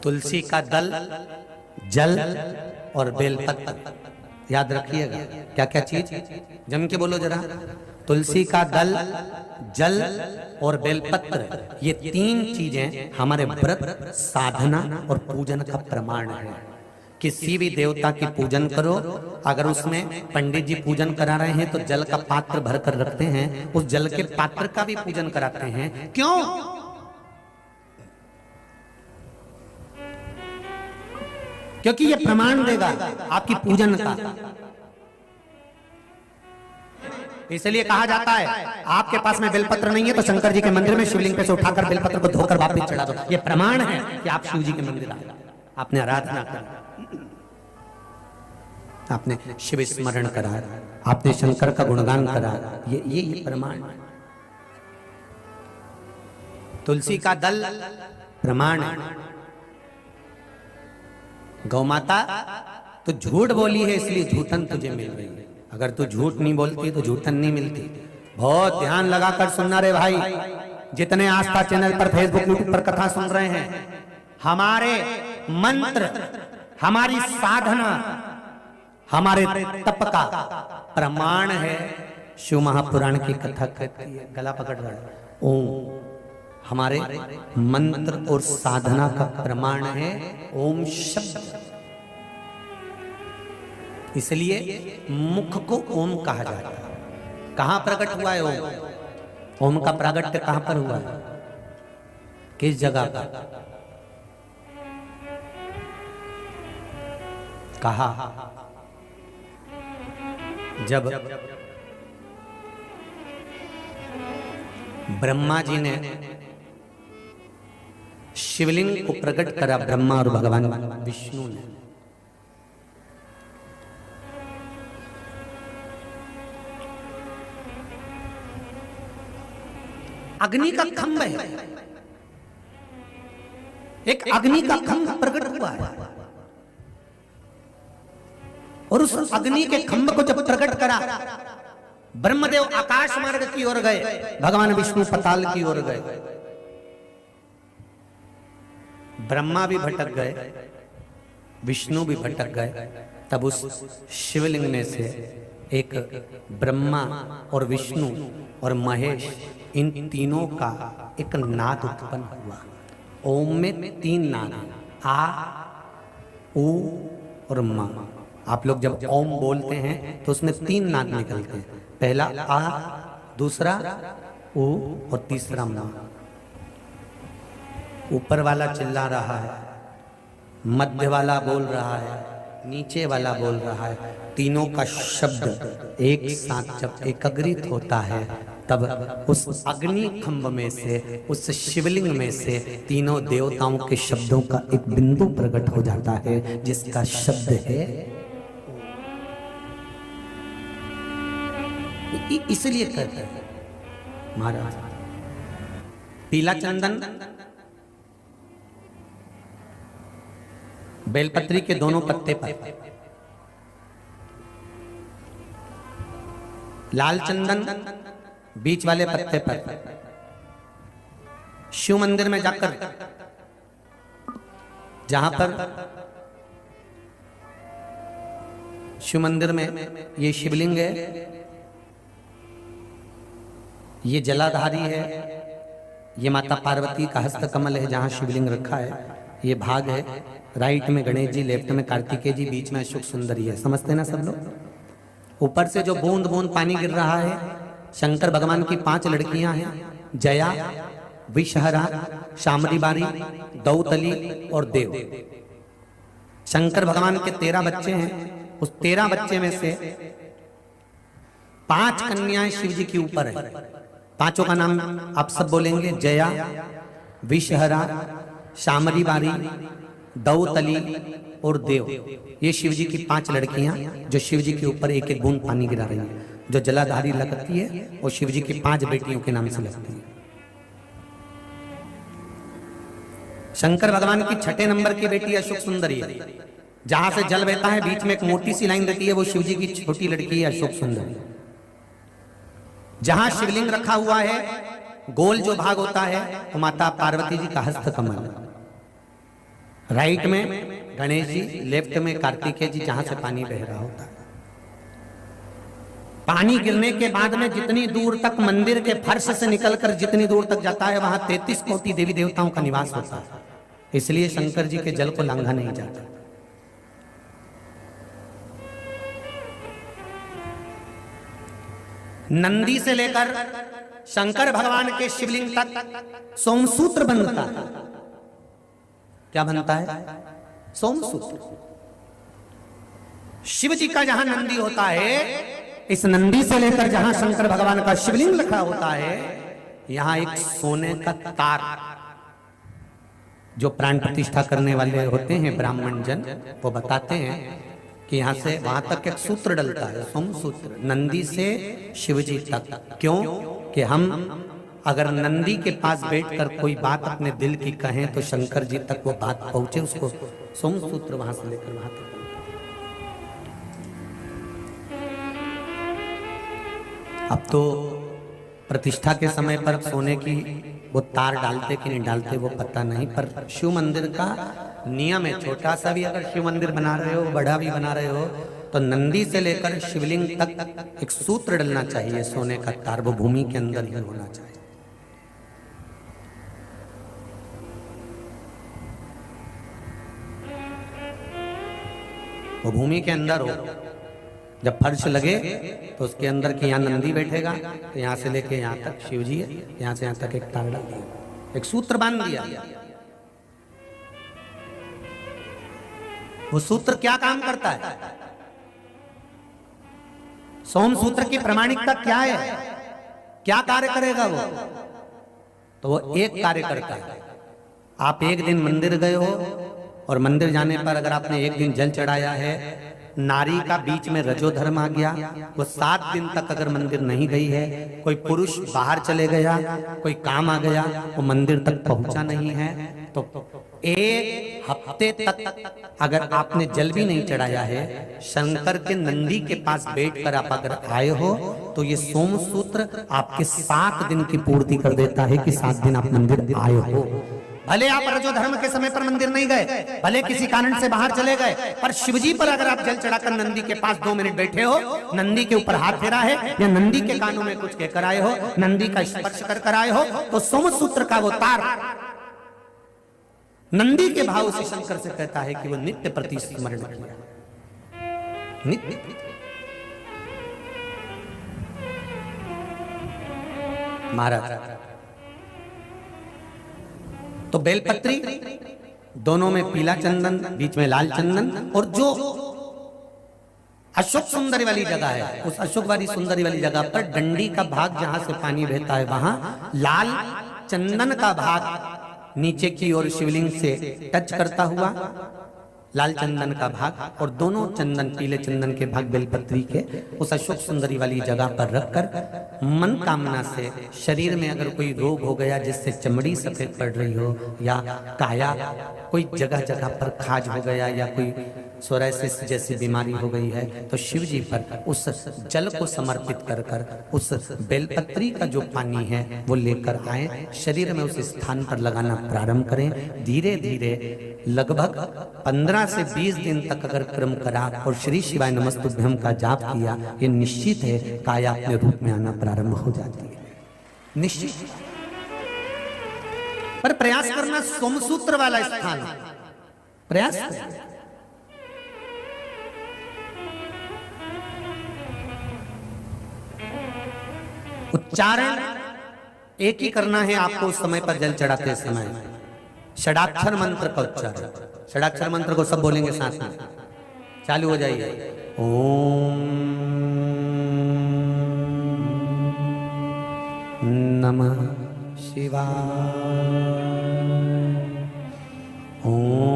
तुलसी का दल, जल और बेलपत्र, याद रखिएगा। क्या क्या चीज, जम के बोलो जरा। तुलसी का दल, जल और बेलपत्र, ये तीन चीजें हमारे व्रत, साधना और पूजन का प्रमाण है। किसी भी देवता की पूजन करो, अगर उसमें पंडित जी पूजन करा रहे हैं तो जल का पात्र भर कर रखते हैं, उस जल के पात्र का भी पूजन कराते हैं। क्यों? क्योंकि ये प्रमाण देगा आपकी पूजन का। इसलिए कहा जाता है आपके पास में बेलपत्र नहीं है तो शंकर जी के मंदिर में शिवलिंग पे से उठाकर बेलपत्र को धोकर वापस चढ़ा दो। ये प्रमाण है कि आप शिव जी के मंदिर आए, आपने आराधना करा, आपने शिव स्मरण करा, आपने शंकर का गुणगान करा। ये प्रमाण है। तुलसी का दल प्रमाण है। गौ माता तो झूठ बोली है इसलिए झूठन तुझे मिल रही है। अगर तू झूठ नहीं बोलती तो झूठन नहीं मिलती। बहुत ध्यान लगाकर सुनना रे भाई, जितने आस्था चैनल पर, फेसबुक, यूट्यूब पर कथा सुन रहे हैं, हमारे मंत्र, हमारी साधना, हमारे तप का प्रमाण है। शिव महापुराण की कथा कहती है, गला पकड़ रहा है, ओम हमारे मंत्र और साधना का प्रमाण है ओम शब्द। इसलिए मुख को ओम कहा जाता है। कहां प्रकट हुआ है ओम? ओम का प्रागट्य कहां पर हुआ है? किस जगह पर? कहा? जब ब्रह्मा जी ने शिवलिंग को प्रकट करा, ब्रह्मा और भगवान विष्णु ने, अग्नि का खंभ है, एक अग्नि का खंभ प्रकट हुआ है। और उस अग्नि के खंभ को जब प्रकट करा, ब्रह्मदेव आकाश मार्ग की ओर गए, भगवान विष्णु पताल की ओर गए। ब्रह्मा भी भटक गए, विष्णु भी भटक गए। तब उस शिवलिंग में से एक ब्रह्मा और विष्णु और महेश, इन तीनों का एक नाद उत्पन्न हुआ। ओम में तीन नाद, आ, ऊ और मा। आप लोग जब ओम बोलते हैं तो उसमें तीन नाद निकलते हैं। पहला आ, दूसरा ऊ और तीसरा मा। ऊपर वाला चिल्ला रहा है, मध्य वाला बोल रहा है, नीचे वाला बोल रहा है। तीनों का शब्द एक साथ जब एकाग्रित होता है, तब उस अग्नि खंभ में से, उस शिवलिंग में से तीनों देवताओं के शब्दों का एक बिंदु प्रकट हो जाता है, जिसका शब्द है। इसलिए कहते हैं महाराज, पीला चंदन बेलपत्री के दोनों पत्ते पर, लाल चंदन बीच वाले पत्ते पर, शिव मंदिर में जाकर जहां पर शिव मंदिर में ये शिवलिंग है, ये जलाधारी है, ये माता पार्वती का हस्त कमल है जहां शिवलिंग रखा है। ये भाग है, राइट में गणेश जी, लेफ्ट में कार्तिकेय जी, बीच में अशोक सुंदरी है। समझते ना सब लोग? ऊपर से जो बूंद बूंद पानी गिर रहा है, शंकर भगवान की 5 लड़कियां हैं, जया, विषहरा, शामरीबारी, दौतली और देव। शंकर भगवान के 13 बच्चे हैं। उस 13 बच्चे में से 5 कन्याएं शिव जी के ऊपर है। पांचों का नाम आप सब बोलेंगे, जया, विषहरा, शामरीबारी, दौतली और देव। ये शिव जी की 5 लड़कियां जो शिव जी के ऊपर एक एक बूंद पानी गिरा रही है। जो जलाधारी लगती है वो शिव जी की 5 बेटियों के नाम से लगती है। शंकर भगवान की 6 नंबर की बेटी अशोक सुंदरी है। जहां से जल बहता है बीच में एक मोटी सी लाइन रहती है, वो शिव जी की छोटी लड़की है अशोक सुंदरी। जहां शिवलिंग रखा हुआ है, गोल जो भाग होता है वो माता पार्वती जी का हस्त कमल है। राइट में गणेश जी, लेफ्ट में कार्तिकेय जी, जहां से पानी बह रहा होता है। पानी गिरने के बाद में जितनी दूर तक मंदिर के फर्श से निकलकर जितनी दूर तक जाता है वहां 33 कोटि देवी देवताओं का निवास होता है। इसलिए शंकर जी के जल को लांघा नहीं जाता। नंदी से लेकर शंकर भगवान के शिवलिंग तक सोमसूत्र बनता है। क्या बनता है? सोमसूत्र। शिव जी का जहां नंदी होता है, इस नंदी से लेकर जहां शंकर भगवान का शिवलिंग लिखा होता है, यहां एक सोने का तार, जो प्राण प्रतिष्ठा करने वाले होते हैं ब्राह्मण जन, वो बताते हैं कि यहां से वहां तक एक सूत्र डलता है, सोमसूत्र, नंदी से शिव जी तक। क्यों? कि हम अगर नंदी के पास बैठकर कोई बात अपने दिल की कहें तो शंकर जी तक वो बात पहुंचे, उसको सोमसूत्र वहां से लेकर वहां तक। अब तो प्रतिष्ठा के समय पर सोने की वो तार डालते कि नहीं डालते वो पता नहीं, पर शिव मंदिर का नियम है, छोटा सा भी अगर शिव मंदिर बना रहे हो, बड़ा भी बना रहे हो, तो नंदी से लेकर शिवलिंग तक एक सूत्र डलना चाहिए, सोने का तार, वो भूमि के अंदर ही होना चाहिए। वो भूमि के अंदर हो। जब फर्श लगे तो उसके अंदर कि यहाँ नंदी बैठेगा, तो यहाँ से लेके यहाँ तक शिव जी है, यहाँ से यहाँ तक एक तार डाल दिया, एक सूत्र बांध दिया। वो सूत्र क्या काम करता है? सोम सूत्र की प्रामाणिकता क्या है? क्या कार्य करेगा वो? तो वो एक कार्य करता है। आप एक दिन मंदिर गए हो और मंदिर जाने पर अगर आपने एक दिन जल चढ़ाया है, नारी का बीच में रजोधर्म आ गया, वो 7 दिन तक अगर मंदिर नहीं गई है, कोई पुरुष बाहर चले गया, कोई काम आ गया, वो मंदिर तक पहुंचा नहीं है, तो 1 हफ्ते तक अगर आपने जल भी नहीं चढ़ाया है, शंकर के नंदी के पास बैठकर आप अगर आए हो, तो ये सोम सूत्र आपके 7 दिन की पूर्ति कर देता है कि 7 दिन आप मंदिर आए हो। भले आप रजोधर्म के समय पर मंदिर नहीं गए, भले किसी कारण से बाहर चले गए, पर शिवजी पर अगर आप जल चढ़ाकर नंदी के पास 2 मिनट बैठे हो, नंदी के ऊपर हाथ फेरा है या नंदी के कानों में कुछ कहकर आए हो, नंदी का स्पर्श कर आए हो, तो सोम सूत्र का वो तार नंदी के भाव से शंकर से कहता है कि वो नित्य प्रति स्मरण किया, नित्य। महाराज तो बेलपत्री, दोनों में पीला चंदन, बीच में लाल चंदन, और जो अशोक सुंदरी वाली जगह है, उस अशोक वाली सुंदरी वाली जगह पर डंडी का भाग जहां से पानी बहता है, वहां लाल चंदन का भाग नीचे की ओर शिवलिंग से टच करता हुआ, लाल चंदन का भाग, और दोनों चंदन, पीले चंदन के भाग बेलपत्री के उस अशोक सुंदरी वाली जगह पर रखकर मन कामना से शरीर में अगर कोई रोग हो गया जिससे चमड़ी सफेद पड़ रही हो, या काया कोई जगह जगह पर खाज हो गया, या कोई सोराइसिस जैसी बीमारी हो गई है, तो शिव जी पर उस जल को समर्पित कर कर उस बेलपत्री का जो पानी है वो लेकर आए, शरीर में उस स्थान पर लगाना प्रारंभ करें। धीरे धीरे लगभग 15 से 20 दिन तक अगर क्रम करा और श्री शिवाय नमस्तुभ्यम का जाप किया, ये निश्चित है काया अपने रूप में आना प्रारंभ हो जाती है, निश्चित। पर प्रयास करना, सोमसूत्र वाला स्थान प्रयास करना। उच्चारण एक ही करना है आपको उस समय पर जल चढ़ाते समय, षडाक्षर मंत्र का उच्चारण। षडाक्षर मंत्र को सब बोलेंगे साथ में, चालू हो जाइए। ओम नमः शिवाय, ओम